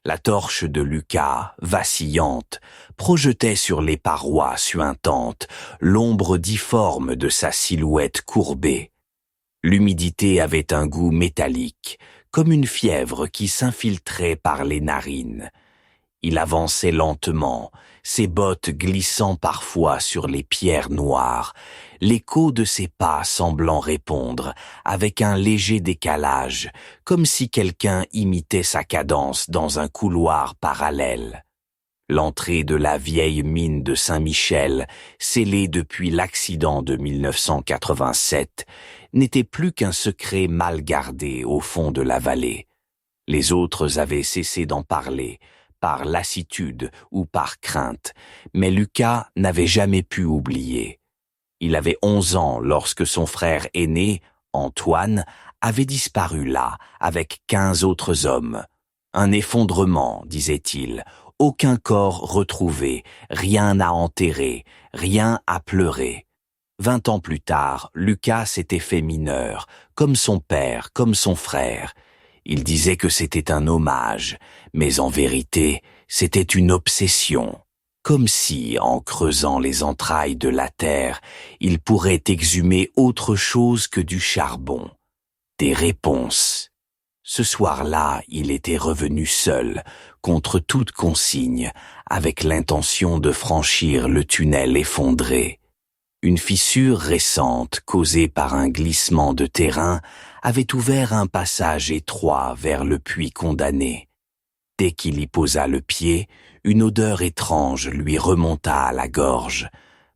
La torche de Lucas, vacillante, projetait sur les parois suintantes l'ombre difforme de sa silhouette courbée. L'humidité avait un goût métallique, comme une fièvre qui s'infiltrait par les narines. Il avançait lentement, ses bottes glissant parfois sur les pierres noires, l'écho de ses pas semblant répondre avec un léger décalage, comme si quelqu'un imitait sa cadence dans un couloir parallèle. L'entrée de la vieille mine de Saint-Michel, scellée depuis l'accident de 1987, n'était plus qu'un secret mal gardé au fond de la vallée. Les autres avaient cessé d'en parler, par lassitude ou par crainte, mais Lucas n'avait jamais pu oublier. Il avait 11 ans lorsque son frère aîné, Antoine, avait disparu là, avec 15 autres hommes. Un effondrement, disait-il, aucun corps retrouvé, rien à enterrer, rien à pleurer. 20 ans plus tard, Lucas s'était fait mineur, comme son père, comme son frère. Il disait que c'était un hommage, mais en vérité, c'était une obsession. Comme si, en creusant les entrailles de la terre, il pourrait exhumer autre chose que du charbon. Des réponses. Ce soir-là, il était revenu seul, contre toute consigne, avec l'intention de franchir le tunnel effondré. Une fissure récente, causée par un glissement de terrain, avait ouvert un passage étroit vers le puits condamné. Dès qu'il y posa le pied, une odeur étrange lui remonta à la gorge,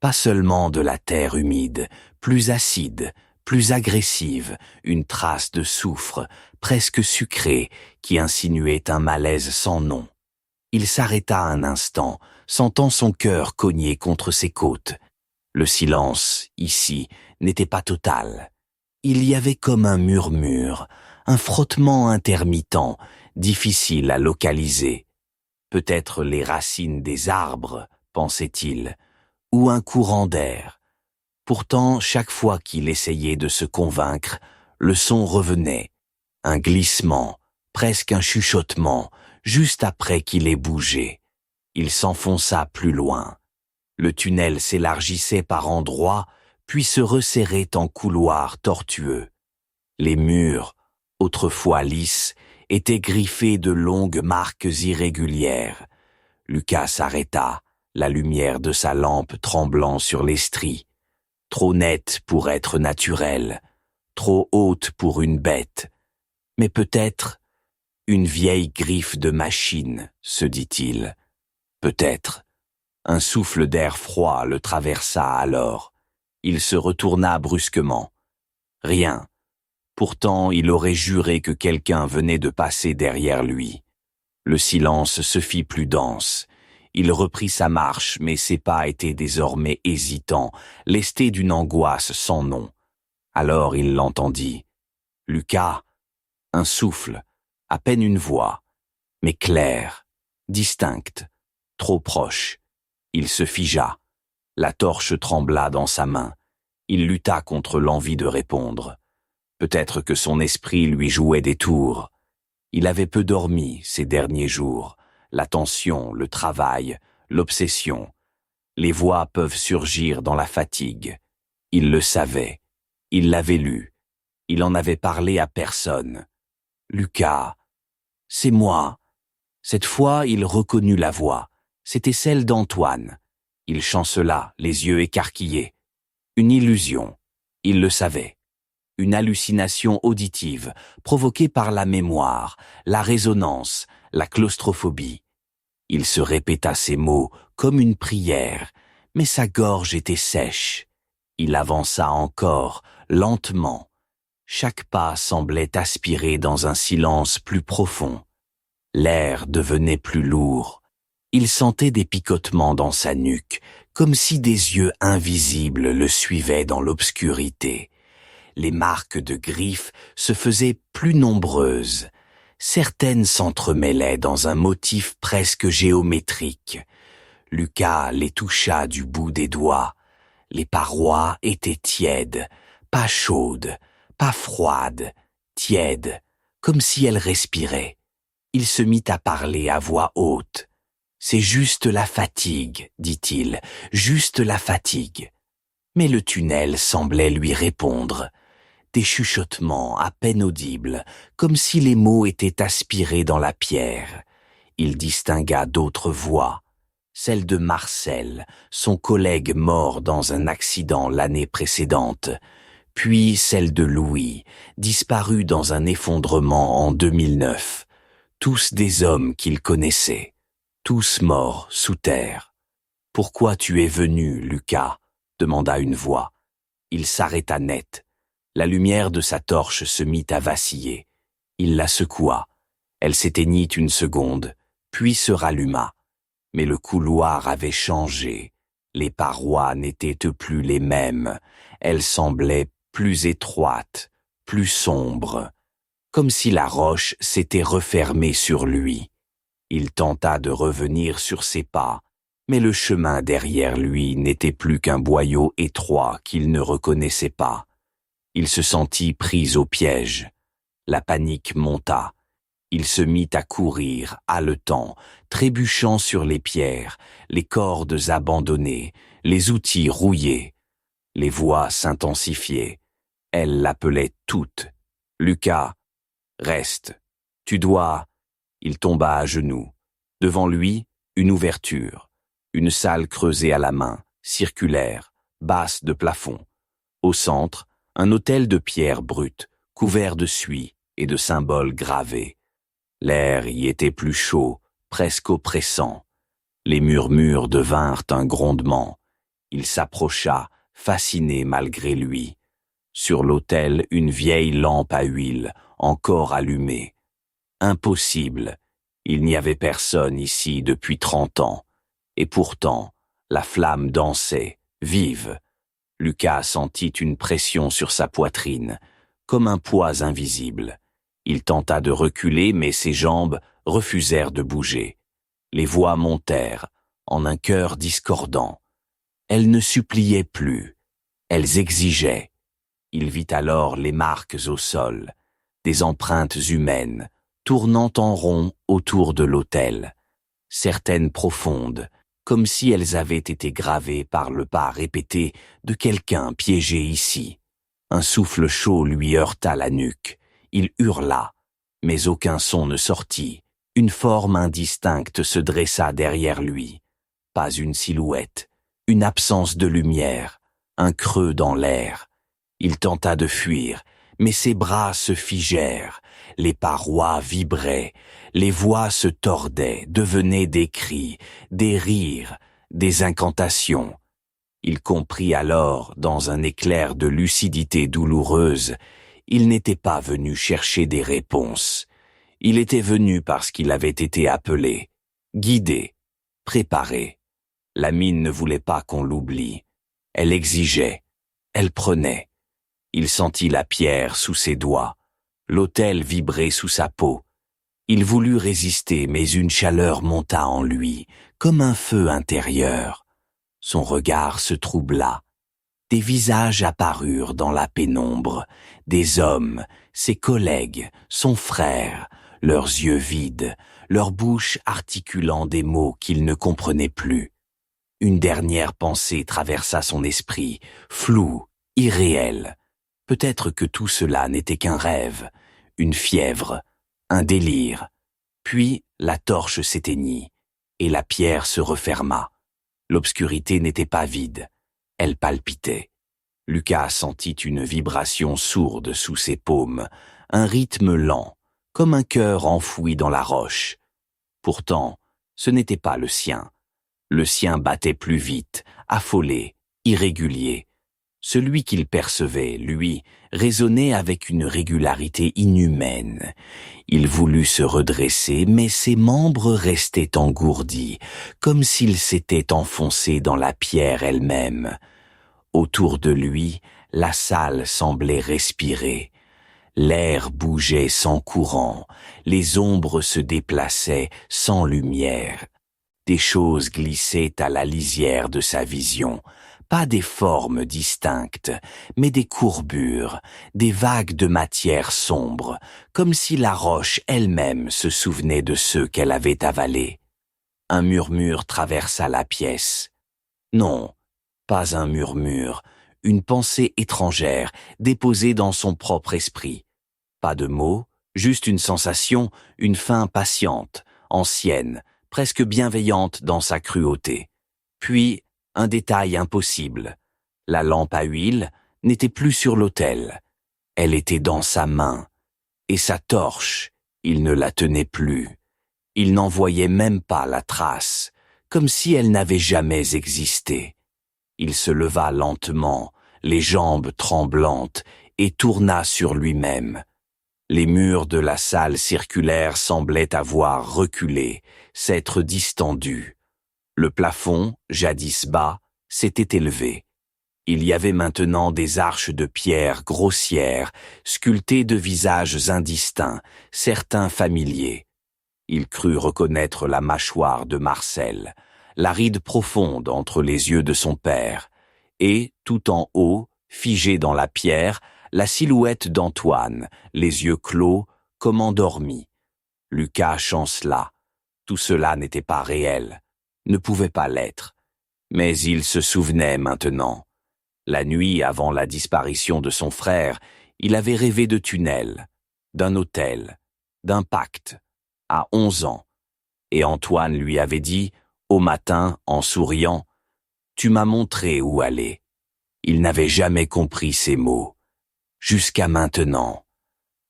pas seulement de la terre humide, plus acide, plus agressive, une trace de soufre, presque sucrée, qui insinuait un malaise sans nom. Il s'arrêta un instant, sentant son cœur cogner contre ses côtes. Le silence, ici, n'était pas total. Il y avait comme un murmure, un frottement intermittent, difficile à localiser. Peut-être les racines des arbres, pensait-il, ou un courant d'air. Pourtant, chaque fois qu'il essayait de se convaincre, le son revenait. Un glissement, presque un chuchotement, juste après qu'il ait bougé. Il s'enfonça plus loin. Le tunnel s'élargissait par endroits, puis se resserrait en couloirs tortueux. Les murs, autrefois lisses, étaient griffés de longues marques irrégulières. Lucas s'arrêta, la lumière de sa lampe tremblant sur les stries. Trop nette pour être naturelle, trop haute pour une bête. Mais peut-être une vieille griffe de machine, se dit-il. Peut-être. Un souffle d'air froid le traversa alors. Il se retourna brusquement. Rien. Pourtant, il aurait juré que quelqu'un venait de passer derrière lui. Le silence se fit plus dense. Il reprit sa marche, mais ses pas étaient désormais hésitants, lestés d'une angoisse sans nom. Alors il l'entendit. « Lucas !» Un souffle, à peine une voix, mais claire, distincte, trop proche. Il se figea. La torche trembla dans sa main. Il lutta contre l'envie de répondre. Peut-être que son esprit lui jouait des tours. Il avait peu dormi ces derniers jours. La tension, le travail, l'obsession. Les voix peuvent surgir dans la fatigue. Il le savait. Il l'avait lu. Il en avait parlé à personne. Lucas, c'est moi. Cette fois, il reconnut la voix. C'était celle d'Antoine. Il chancela, les yeux écarquillés. Une illusion. Il le savait. Une hallucination auditive, provoquée par la mémoire, la résonance, la claustrophobie. Il se répéta ces mots comme une prière, mais sa gorge était sèche. Il avança encore, lentement. Chaque pas semblait aspirer dans un silence plus profond. L'air devenait plus lourd. Il sentait des picotements dans sa nuque, comme si des yeux invisibles le suivaient dans l'obscurité. Les marques de griffes se faisaient plus nombreuses. Certaines s'entremêlaient dans un motif presque géométrique. Lucas les toucha du bout des doigts. Les parois étaient tièdes, pas chaudes, pas froides, tièdes, comme si elles respiraient. Il se mit à parler à voix haute. « C'est juste la fatigue, dit-il, juste la fatigue. » Mais le tunnel semblait lui répondre. Des chuchotements à peine audibles, comme si les mots étaient aspirés dans la pierre. Il distingua d'autres voix, celle de Marcel, son collègue mort dans un accident l'année précédente, puis celle de Louis, disparu dans un effondrement en 2009. Tous des hommes qu'il connaissait, tous morts sous terre. « Pourquoi tu es venu, Lucas ?» demanda une voix. Il s'arrêta net. La lumière de sa torche se mit à vaciller. Il la secoua. Elle s'éteignit une seconde, puis se ralluma. Mais le couloir avait changé. Les parois n'étaient plus les mêmes. Elles semblaient plus étroites, plus sombres, comme si la roche s'était refermée sur lui. Il tenta de revenir sur ses pas, mais le chemin derrière lui n'était plus qu'un boyau étroit qu'il ne reconnaissait pas. Il se sentit pris au piège. La panique monta. Il se mit à courir, haletant, trébuchant sur les pierres, les cordes abandonnées, les outils rouillés. Les voix s'intensifiaient. Elles l'appelaient toutes. « Lucas, reste. Tu dois... » Il tomba à genoux. Devant lui, une ouverture. Une salle creusée à la main, circulaire, basse de plafond. Au centre, un autel de pierre brute, couvert de suie et de symboles gravés. L'air y était plus chaud, presque oppressant. Les murmures devinrent un grondement. Il s'approcha, fasciné malgré lui. Sur l'autel, une vieille lampe à huile, encore allumée. Impossible. Il n'y avait personne ici depuis 30 ans. Et pourtant, la flamme dansait, vive. Lucas sentit une pression sur sa poitrine, comme un poids invisible. Il tenta de reculer, mais ses jambes refusèrent de bouger. Les voix montèrent, en un chœur discordant. Elles ne suppliaient plus, elles exigeaient. Il vit alors les marques au sol, des empreintes humaines, tournant en rond autour de l'autel. Certaines profondes, comme si elles avaient été gravées par le pas répété de quelqu'un piégé ici. Un souffle chaud lui heurta la nuque. Il hurla, mais aucun son ne sortit. Une forme indistincte se dressa derrière lui. Pas une silhouette, une absence de lumière, un creux dans l'air. Il tenta de fuir, mais ses bras se figèrent, les parois vibraient, les voix se tordaient, devenaient des cris, des rires, des incantations. Il comprit alors, dans un éclair de lucidité douloureuse, il n'était pas venu chercher des réponses. Il était venu parce qu'il avait été appelé, guidé, préparé. La mine ne voulait pas qu'on l'oublie. Elle exigeait, elle prenait. Il sentit la pierre sous ses doigts, l'autel vibrer sous sa peau. Il voulut résister, mais une chaleur monta en lui, comme un feu intérieur. Son regard se troubla. Des visages apparurent dans la pénombre, des hommes, ses collègues, son frère, leurs yeux vides, leur bouche articulant des mots qu'il ne comprenait plus. Une dernière pensée traversa son esprit, floue, irréelle. Peut-être que tout cela n'était qu'un rêve, une fièvre, un délire. Puis la torche s'éteignit, et la pierre se referma. L'obscurité n'était pas vide, elle palpitait. Lucas sentit une vibration sourde sous ses paumes, un rythme lent, comme un cœur enfoui dans la roche. Pourtant, ce n'était pas le sien. Le sien battait plus vite, affolé, irrégulier. Celui qu'il percevait, lui, résonnait avec une régularité inhumaine. Il voulut se redresser, mais ses membres restaient engourdis, comme s'ils s'étaient enfoncés dans la pierre elle-même. Autour de lui, la salle semblait respirer. L'air bougeait sans courant, les ombres se déplaçaient sans lumière. Des choses glissaient à la lisière de sa vision, pas des formes distinctes, mais des courbures, des vagues de matière sombre, comme si la roche elle-même se souvenait de ceux qu'elle avait avalés. Un murmure traversa la pièce. Non, pas un murmure, une pensée étrangère, déposée dans son propre esprit. Pas de mots, juste une sensation, une faim patiente, ancienne, presque bienveillante dans sa cruauté. Puis, un détail impossible. La lampe à huile n'était plus sur l'autel. Elle était dans sa main. Et sa torche, il ne la tenait plus. Il n'en voyait même pas la trace, comme si elle n'avait jamais existé. Il se leva lentement, les jambes tremblantes, et tourna sur lui-même. Les murs de la salle circulaire semblaient avoir reculé, s'être distendus. Le plafond, jadis bas, s'était élevé. Il y avait maintenant des arches de pierre grossières, sculptées de visages indistincts, certains familiers. Il crut reconnaître la mâchoire de Marcel, la ride profonde entre les yeux de son père, et, tout en haut, figée dans la pierre, la silhouette d'Antoine, les yeux clos, comme endormi. Lucas chancela. Tout cela n'était pas réel, ne pouvait pas l'être. Mais il se souvenait maintenant. La nuit avant la disparition de son frère, il avait rêvé de tunnels, d'un hôtel, d'un pacte, à 11 ans. Et Antoine lui avait dit, au matin, en souriant, « Tu m'as montré où aller ». Il n'avait jamais compris ces mots. Jusqu'à maintenant.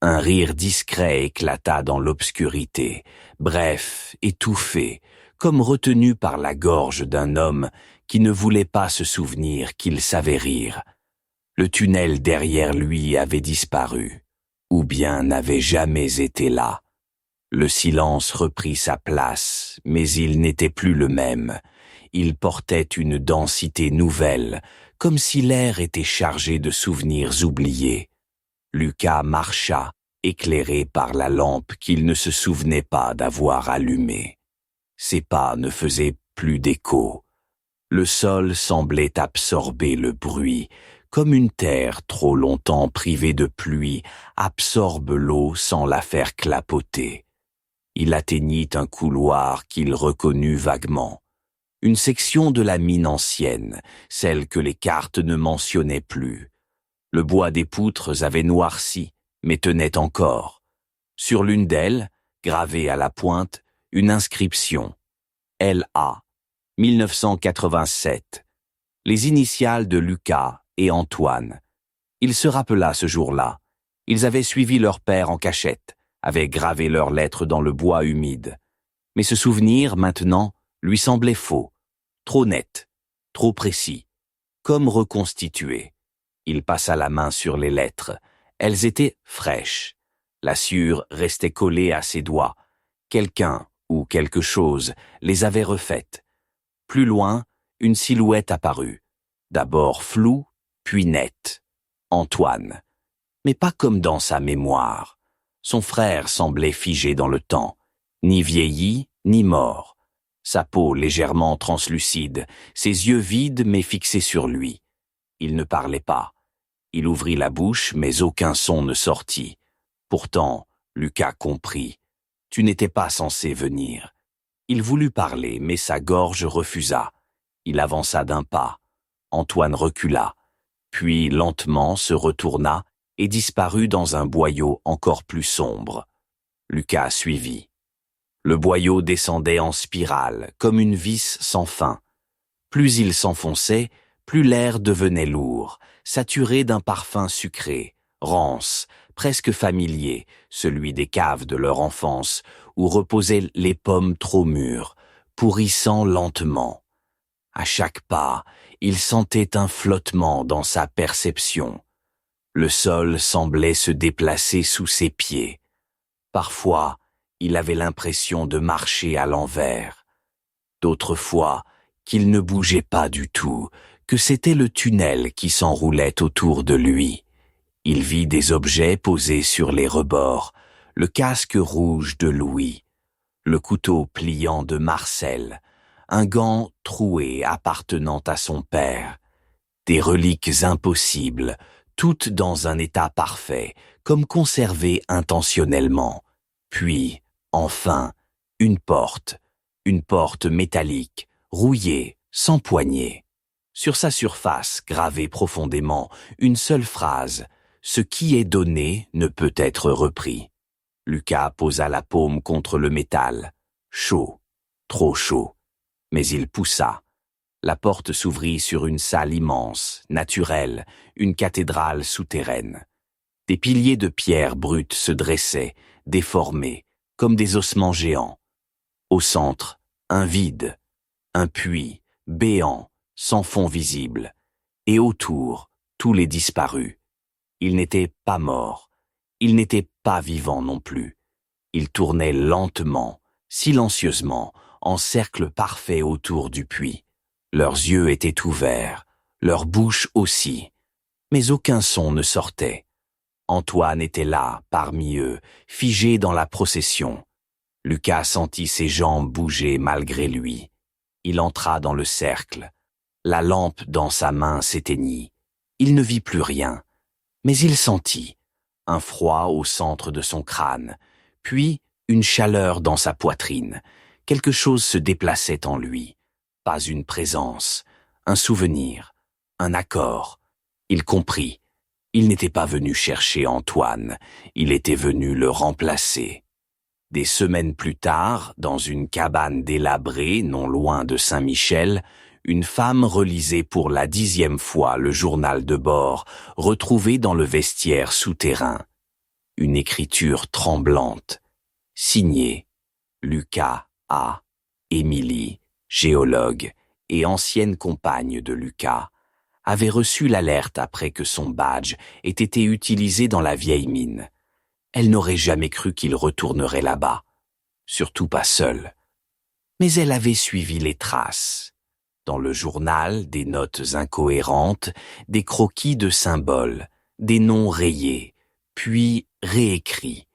Un rire discret éclata dans l'obscurité, bref, étouffé, comme retenu par la gorge d'un homme qui ne voulait pas se souvenir qu'il savait rire. Le tunnel derrière lui avait disparu, ou bien n'avait jamais été là. Le silence reprit sa place, mais il n'était plus le même. Il portait une densité nouvelle, comme si l'air était chargé de souvenirs oubliés. Lucas marcha, éclairé par la lampe qu'il ne se souvenait pas d'avoir allumée. Ses pas ne faisaient plus d'écho. Le sol semblait absorber le bruit, comme une terre trop longtemps privée de pluie absorbe l'eau sans la faire clapoter. Il atteignit un couloir qu'il reconnut vaguement. Une section de la mine ancienne, celle que les cartes ne mentionnaient plus. Le bois des poutres avait noirci, mais tenait encore. Sur l'une d'elles, gravée à la pointe, une inscription. L.A. 1987. Les initiales de Lucas et Antoine. Il se rappela ce jour-là. Ils avaient suivi leur père en cachette, avaient gravé leurs lettres dans le bois humide. Mais ce souvenir, maintenant, lui semblait faux. Trop net, trop précis, comme reconstitué. Il passa la main sur les lettres. Elles étaient fraîches. La sciure restait collée à ses doigts. Quelqu'un ou quelque chose les avait refaites. Plus loin, une silhouette apparut. D'abord floue, puis nette. Antoine. Mais pas comme dans sa mémoire. Son frère semblait figé dans le temps, ni vieilli, ni mort. Sa peau légèrement translucide, ses yeux vides mais fixés sur lui. Il ne parlait pas. Il ouvrit la bouche, mais aucun son ne sortit. Pourtant, Lucas comprit. Tu n'étais pas censé venir. Il voulut parler, mais sa gorge refusa. Il avança d'un pas. Antoine recula, puis lentement se retourna et disparut dans un boyau encore plus sombre. Lucas suivit. Le boyau descendait en spirale, comme une vis sans fin. Plus il s'enfonçait, plus l'air devenait lourd, saturé d'un parfum sucré, rance, presque familier, celui des caves de leur enfance, où reposaient les pommes trop mûres, pourrissant lentement. À chaque pas, il sentait un flottement dans sa perception. Le sol semblait se déplacer sous ses pieds. Parfois, il avait l'impression de marcher à l'envers. D'autres fois, qu'il ne bougeait pas du tout, que c'était le tunnel qui s'enroulait autour de lui. Il vit des objets posés sur les rebords, le casque rouge de Louis, le couteau pliant de Marcel, un gant troué appartenant à son père. des reliques impossibles, toutes dans un état parfait, comme conservées intentionnellement. Puis, enfin, une porte métallique, rouillée, sans poignée. Sur sa surface, gravée profondément, une seule phrase: « Ce qui est donné ne peut être repris ». Lucas posa la paume contre le métal. Chaud, trop chaud. Mais il poussa. La porte s'ouvrit sur une salle immense, naturelle, une cathédrale souterraine. Des piliers de pierre brute se dressaient, déformés, comme des ossements géants. Au centre, un vide, un puits, béant, sans fond visible. Et autour, tous les disparus. Ils n'étaient pas morts. Ils n'étaient pas vivants non plus. Ils tournaient lentement, silencieusement, en cercle parfait autour du puits. Leurs yeux étaient ouverts, leur bouche aussi. Mais aucun son ne sortait. Antoine était là, parmi eux, figé dans la procession. Lucas sentit ses jambes bouger malgré lui. Il entra dans le cercle. La lampe dans sa main s'éteignit. Il ne vit plus rien. Mais il sentit un froid au centre de son crâne, puis une chaleur dans sa poitrine. Quelque chose se déplaçait en lui. Pas une présence, un souvenir, un accord. Il comprit. Il n'était pas venu chercher Antoine, il était venu le remplacer. Des semaines plus tard, dans une cabane délabrée non loin de Saint-Michel, une femme relisait pour la 10e fois le journal de bord, retrouvé dans le vestiaire souterrain. Une écriture tremblante, signée Lucas A. Émilie, géologue et ancienne compagne de Lucas, avait reçu l'alerte après que son badge ait été utilisé dans la vieille mine. Elle n'aurait jamais cru qu'il retournerait là-bas, surtout pas seul. Mais elle avait suivi les traces. Dans le journal, des notes incohérentes, des croquis de symboles, des noms rayés, puis réécrits.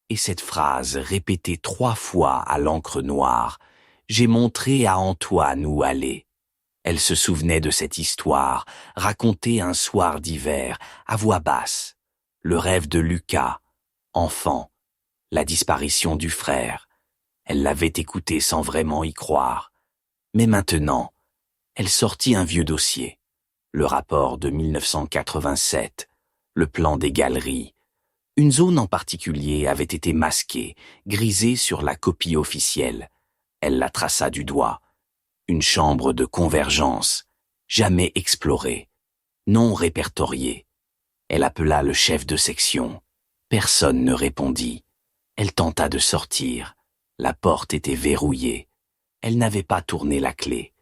Et cette phrase répétée 3 fois à l'encre noire: « J'ai montré à Antoine où aller ». Elle se souvenait de cette histoire, racontée un soir d'hiver, à voix basse. Le rêve de Lucas, enfant, la disparition du frère. Elle l'avait écouté sans vraiment y croire. Mais maintenant, elle sortit un vieux dossier. Le rapport de 1987, le plan des galeries. Une zone en particulier avait été masquée, grisée sur la copie officielle. Elle la traça du doigt. Une chambre de convergence, jamais explorée, non répertoriée. Elle appela le chef de section. Personne ne répondit. Elle tenta de sortir. La porte était verrouillée. Elle n'avait pas tourné la clé.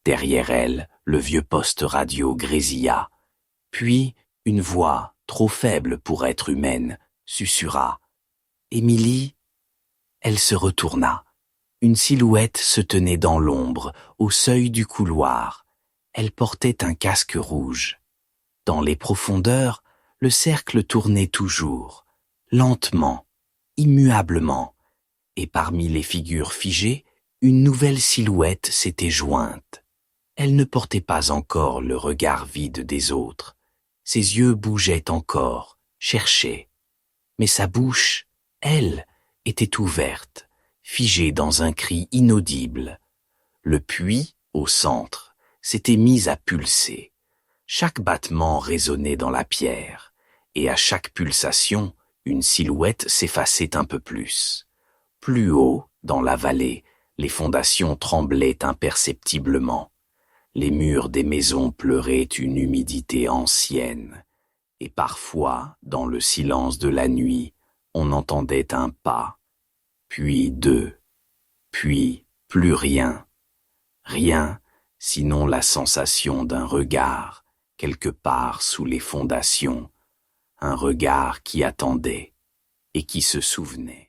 Derrière elle, le vieux poste radio grésilla. Puis, une voix, trop faible pour être humaine, susurra. « Émilie ?» Elle se retourna. Une silhouette se tenait dans l'ombre, au seuil du couloir. Elle portait un casque rouge. Dans les profondeurs, le cercle tournait toujours, lentement, immuablement, et parmi les figures figées, une nouvelle silhouette s'était jointe. Elle ne portait pas encore le regard vide des autres. Ses yeux bougeaient encore, cherchaient. Mais sa bouche, elle, était ouverte, figée dans un cri inaudible. Le puits, au centre, s'était mis à pulser. Chaque battement résonnait dans la pierre, et à chaque pulsation, une silhouette s'effaçait un peu plus. Plus haut, dans la vallée, les fondations tremblaient imperceptiblement. Les murs des maisons pleuraient une humidité ancienne, et parfois, dans le silence de la nuit, on entendait un pas, puis 2, puis plus rien. Rien, sinon la sensation d'un regard, quelque part sous les fondations, un regard qui attendait et qui se souvenait.